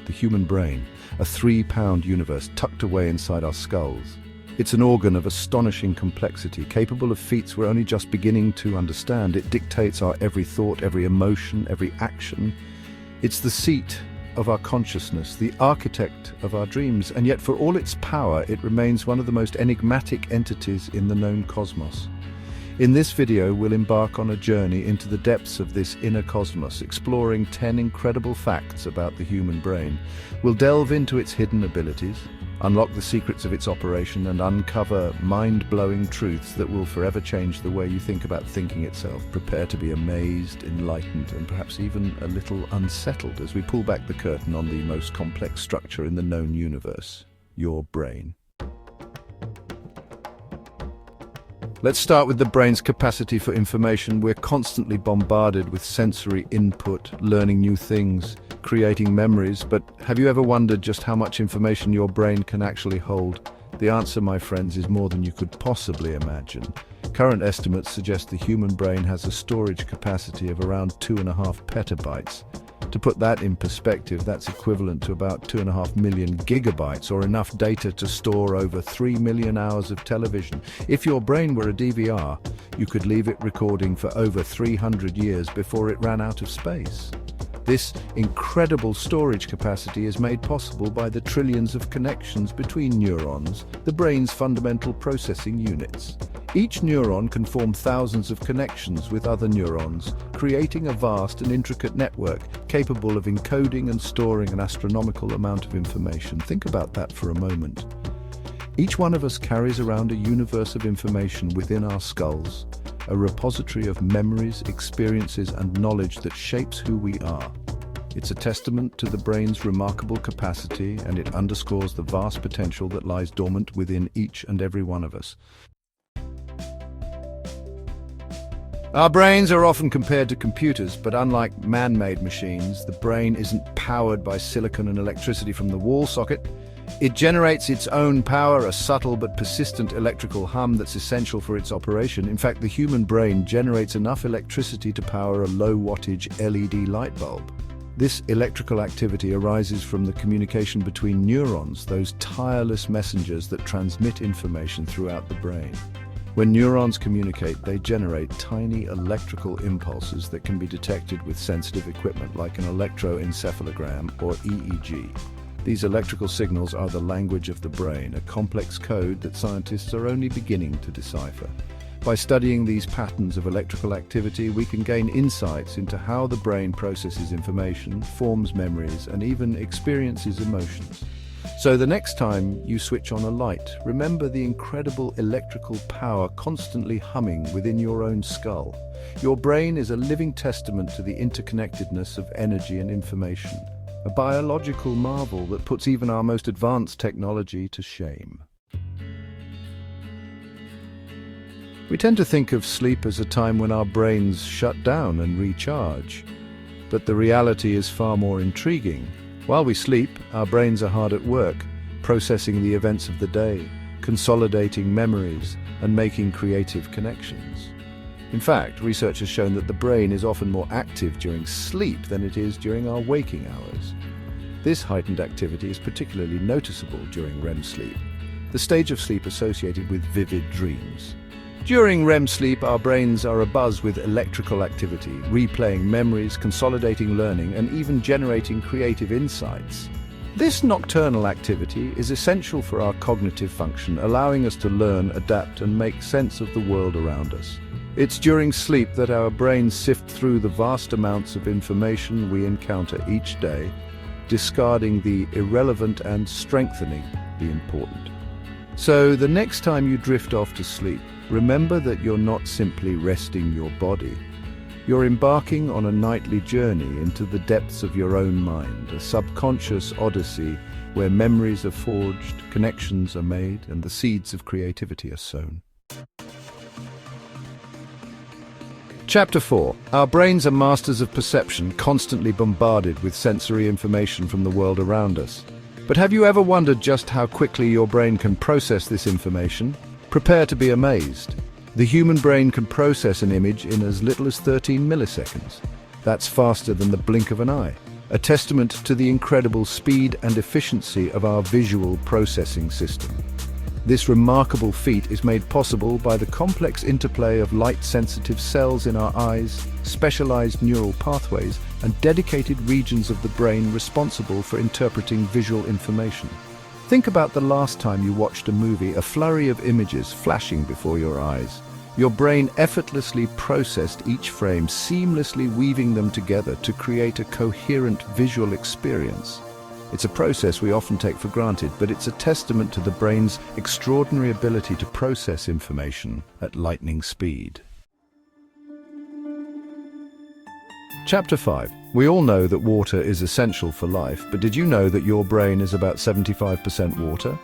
the human brain, a 3-pound universe tucked away inside our skulls. It's an organ of astonishing complexity, capable of feats we're only just beginning to understand. It dictates our every thought, every emotion, every action. It's the seat of our consciousness, the architect of our dreams, and yet for all its power, it remains one of the most enigmatic entities in the known cosmos. In this video, we'll embark on a journey into the depths of this inner cosmos, exploring 10 incredible facts about the human brain. We'll delve into its hidden abilities, unlock the secrets of its operation, and uncover mind-blowing truths that will forever change the way you think about thinking itself. Prepare to be amazed, enlightened, and perhaps even a little unsettled as we pull back the curtain on the most complex structure in the known universe, your brain. Let's start with the brain's capacity for information. We're constantly bombarded with sensory input, learning new things, creating memories, but have you ever wondered just how much information your brain can actually hold? The answer, my friends, is more than you could possibly imagine. Current estimates suggest the human brain has a storage capacity of around 2.5 petabytes. To put that in perspective, that's equivalent to about 2.5 million gigabytes, or enough data to store over 3 million hours of television. If your brain were a DVR, you could leave it recording for over 300 years before it ran out of space. This incredible storage capacity is made possible by the trillions of connections between neurons, the brain's fundamental processing units. Each neuron can form thousands of connections with other neurons, creating a vast and intricate network capable of encoding and storing an astronomical amount of information. Think about that for a moment. Each one of us carries around a universe of information within our skulls, a repository of memories, experiences, and knowledge that shapes who we are. It's a testament to the brain's remarkable capacity, and it underscores the vast potential that lies dormant within each and every one of us. Our brains are often compared to computers, but unlike man-made machines, the brain isn't powered by silicon and electricity from the wall socket. It generates its own power, a subtle but persistent electrical hum that's essential for its operation. In fact, the human brain generates enough electricity to power a low-wattage LED light bulb. This electrical activity arises from the communication between neurons, those tireless messengers that transmit information throughout the brain. When neurons communicate, they generate tiny electrical impulses that can be detected with sensitive equipment like an electroencephalogram or EEG. These electrical signals are the language of the brain, a complex code that scientists are only beginning to decipher. By studying these patterns of electrical activity, we can gain insights into how the brain processes information, forms memories, and even experiences emotions. So the next time you switch on a light, remember the incredible electrical power constantly humming within your own skull. Your brain is a living testament to the interconnectedness of energy and information, a biological marvel that puts even our most advanced technology to shame. We tend to think of sleep as a time when our brains shut down and recharge, but the reality is far more intriguing. While we sleep, our brains are hard at work, processing the events of the day, consolidating memories, and making creative connections. In fact, research has shown that the brain is often more active during sleep than it is during our waking hours. This heightened activity is particularly noticeable during REM sleep, the stage of sleep associated with vivid dreams. During REM sleep, our brains are abuzz with electrical activity, replaying memories, consolidating learning, and even generating creative insights. This nocturnal activity is essential for our cognitive function, allowing us to learn, adapt, and make sense of the world around us. It's during sleep that our brains sift through the vast amounts of information we encounter each day, discarding the irrelevant and strengthening the important. So the next time you drift off to sleep, remember that you're not simply resting your body. You're embarking on a nightly journey into the depths of your own mind, a subconscious odyssey where memories are forged, connections are made, and the seeds of creativity are sown. Chapter 4. Our brains are masters of perception, constantly bombarded with sensory information from the world around us. But have you ever wondered just how quickly your brain can process this information? Prepare to be amazed. The human brain can process an image in as little as 13 milliseconds. That's faster than the blink of an eye. a testament to the incredible speed and efficiency of our visual processing system. This remarkable feat is made possible by the complex interplay of light-sensitive cells in our eyes, specialized neural pathways, and dedicated regions of the brain responsible for interpreting visual information. Think about the last time you watched a movie, a flurry of images flashing before your eyes. Your brain effortlessly processed each frame, seamlessly weaving them together to create a coherent visual experience. It's a process we often take for granted, but it's a testament to the brain's extraordinary ability to process information at lightning speed. Chapter 5. We all know that water is essential for life, but did you know that your brain is about 75% water?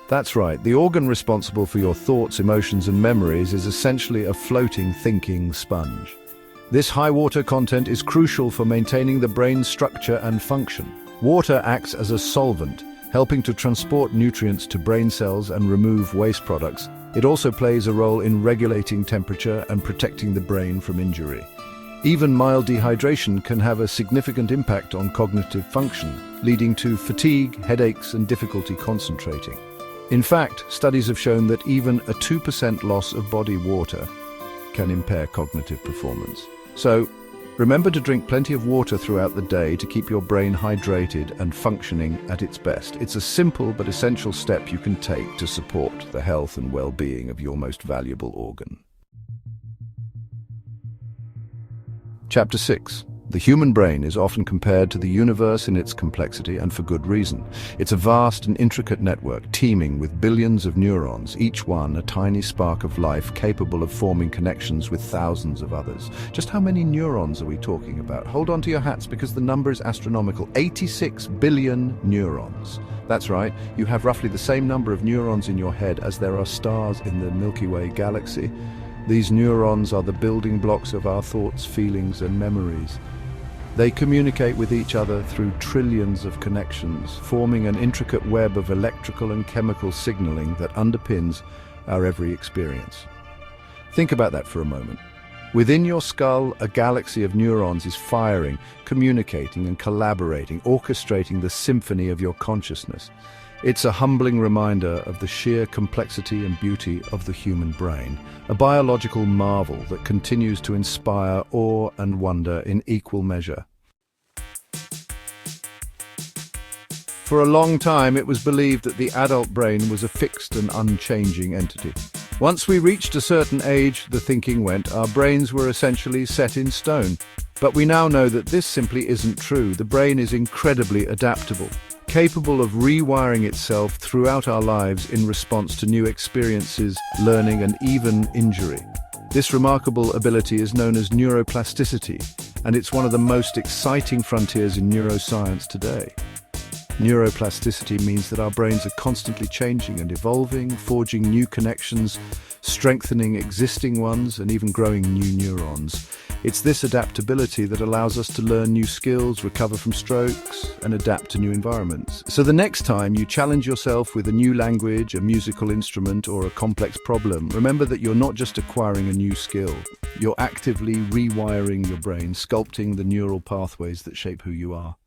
That's right, the organ responsible for your thoughts, emotions, and memories is essentially a floating, thinking sponge. This high water content is crucial for maintaining the brain's structure and function. Water acts as a solvent, helping to transport nutrients to brain cells and remove waste products. It also plays a role in regulating temperature and protecting the brain from injury. Even mild dehydration can have a significant impact on cognitive function, leading to fatigue, headaches, and difficulty concentrating. In fact, studies have shown that even a 2% loss of body water can impair cognitive performance. So, remember to drink plenty of water throughout the day to keep your brain hydrated and functioning at its best. It's a simple but essential step you can take to support the health and well-being of your most valuable organ. Chapter 6. The human brain is often compared to the universe in its complexity, and for good reason. It's a vast and intricate network teeming with billions of neurons, each one a tiny spark of life capable of forming connections with thousands of others. Just how many neurons are we talking about? Hold on to your hats because the number is astronomical. 86 billion neurons. That's right, you have roughly the same number of neurons in your head as there are stars in the Milky Way galaxy. These neurons are the building blocks of our thoughts, feelings, and memories. They communicate with each other through trillions of connections, forming an intricate web of electrical and chemical signaling that underpins our every experience. Think about that for a moment. Within your skull, a galaxy of neurons is firing, communicating and collaborating, orchestrating the symphony of your consciousness. It's a humbling reminder of the sheer complexity and beauty of the human brain, a biological marvel that continues to inspire awe and wonder in equal measure. For a long time, it was believed that the adult brain was a fixed and unchanging entity. Once we reached a certain age, the thinking went, our brains were essentially set in stone. But we now know that this simply isn't true. The brain is incredibly adaptable, capable of rewiring itself throughout our lives in response to new experiences, learning, and even injury. This remarkable ability is known as neuroplasticity, and it's one of the most exciting frontiers in neuroscience today. Neuroplasticity means that our brains are constantly changing and evolving, forging new connections, strengthening existing ones, and even growing new neurons. It's this adaptability that allows us to learn new skills, recover from strokes, and adapt to new environments. So the next time you challenge yourself with a new language, a musical instrument, or a complex problem, remember that you're not just acquiring a new skill. You're actively rewiring your brain, sculpting the neural pathways that shape who you are.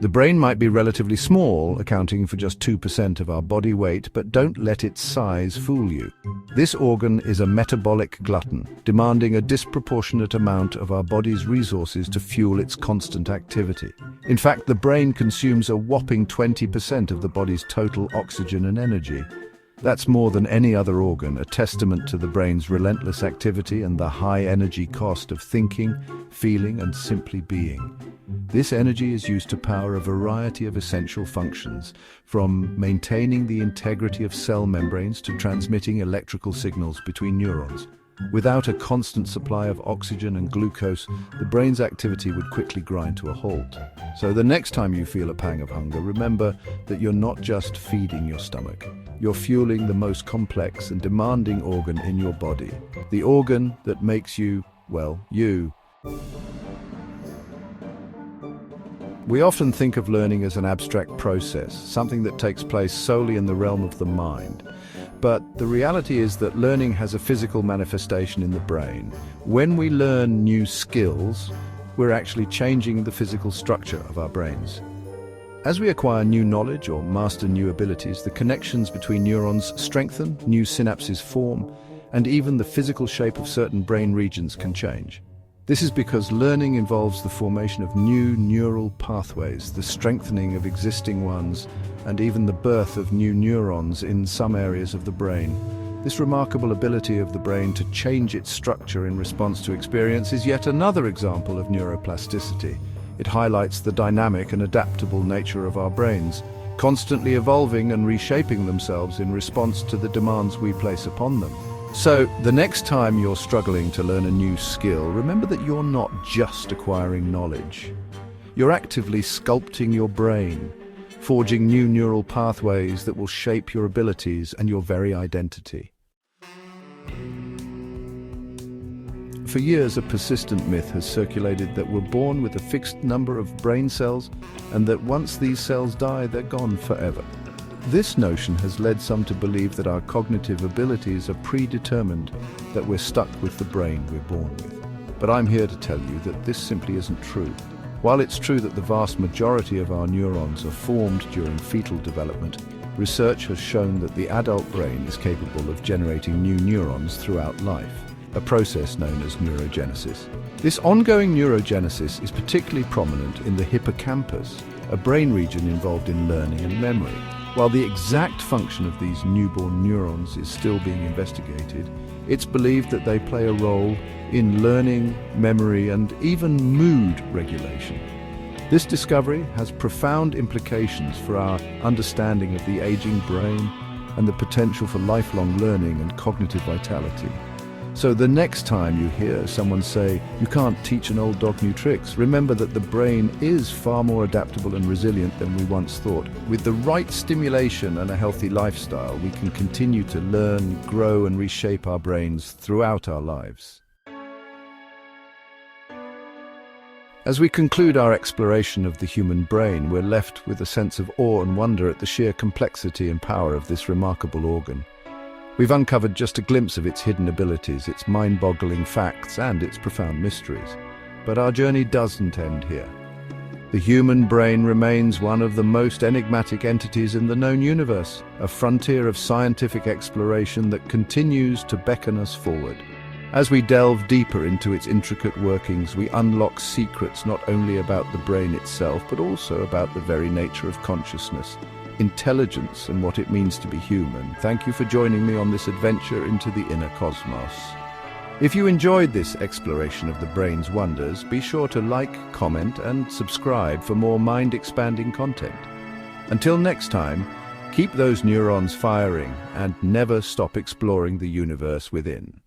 The brain might be relatively small, accounting for just 2% of our body weight, but don't let its size fool you. This organ is a metabolic glutton, demanding a disproportionate amount of our body's resources to fuel its constant activity. In fact, the brain consumes a whopping 20% of the body's total oxygen and energy. That's more than any other organ, a testament to the brain's relentless activity and the high energy cost of thinking, feeling, and simply being. This energy is used to power a variety of essential functions, from maintaining the integrity of cell membranes to transmitting electrical signals between neurons. Without a constant supply of oxygen and glucose, the brain's activity would quickly grind to a halt. So the next time you feel a pang of hunger, remember that you're not just feeding your stomach. You're fueling the most complex and demanding organ in your body. The organ that makes you, well, you. We often think of learning as an abstract process, something that takes place solely in the realm of the mind. But the reality is that learning has a physical manifestation in the brain. When we learn new skills, we're actually changing the physical structure of our brains. As we acquire new knowledge or master new abilities, the connections between neurons strengthen, new synapses form, and even the physical shape of certain brain regions can change. This is because learning involves the formation of new neural pathways, the strengthening of existing ones, and even the birth of new neurons in some areas of the brain. This remarkable ability of the brain to change its structure in response to experience is yet another example of neuroplasticity. It highlights the dynamic and adaptable nature of our brains, constantly evolving and reshaping themselves in response to the demands we place upon them. So, the next time you're struggling to learn a new skill, remember that you're not just acquiring knowledge. You're actively sculpting your brain, forging new neural pathways that will shape your abilities and your very identity. For years, a persistent myth has circulated that we're born with a fixed number of brain cells and that once these cells die, they're gone forever. This notion has led some to believe that our cognitive abilities are predetermined, that we're stuck with the brain we're born with. But I'm here to tell you that this simply isn't true. While it's true that the vast majority of our neurons are formed during fetal development, research has shown that the adult brain is capable of generating new neurons throughout life, a process known as neurogenesis. This ongoing neurogenesis is particularly prominent in the hippocampus, a brain region involved in learning and memory. While the exact function of these newborn neurons is still being investigated, it's believed that they play a role in learning, memory, and even mood regulation. This discovery has profound implications for our understanding of the aging brain and the potential for lifelong learning and cognitive vitality. So the next time you hear someone say, "You can't teach an old dog new tricks," remember that the brain is far more adaptable and resilient than we once thought. With the right stimulation and a healthy lifestyle, we can continue to learn, grow, and reshape our brains throughout our lives. As we conclude our exploration of the human brain, we're left with a sense of awe and wonder at the sheer complexity and power of this remarkable organ. We've uncovered just a glimpse of its hidden abilities, its mind-boggling facts, and its profound mysteries. But our journey doesn't end here. The human brain remains one of the most enigmatic entities in the known universe, a frontier of scientific exploration that continues to beckon us forward. As we delve deeper into its intricate workings, we unlock secrets not only about the brain itself, but also about the very nature of consciousness, intelligence, and what it means to be human. Thank you for joining me on this adventure into the inner cosmos. If you enjoyed this exploration of the brain's wonders, be sure to like, comment, and subscribe for more mind-expanding content. Until next time, keep those neurons firing and never stop exploring the universe within.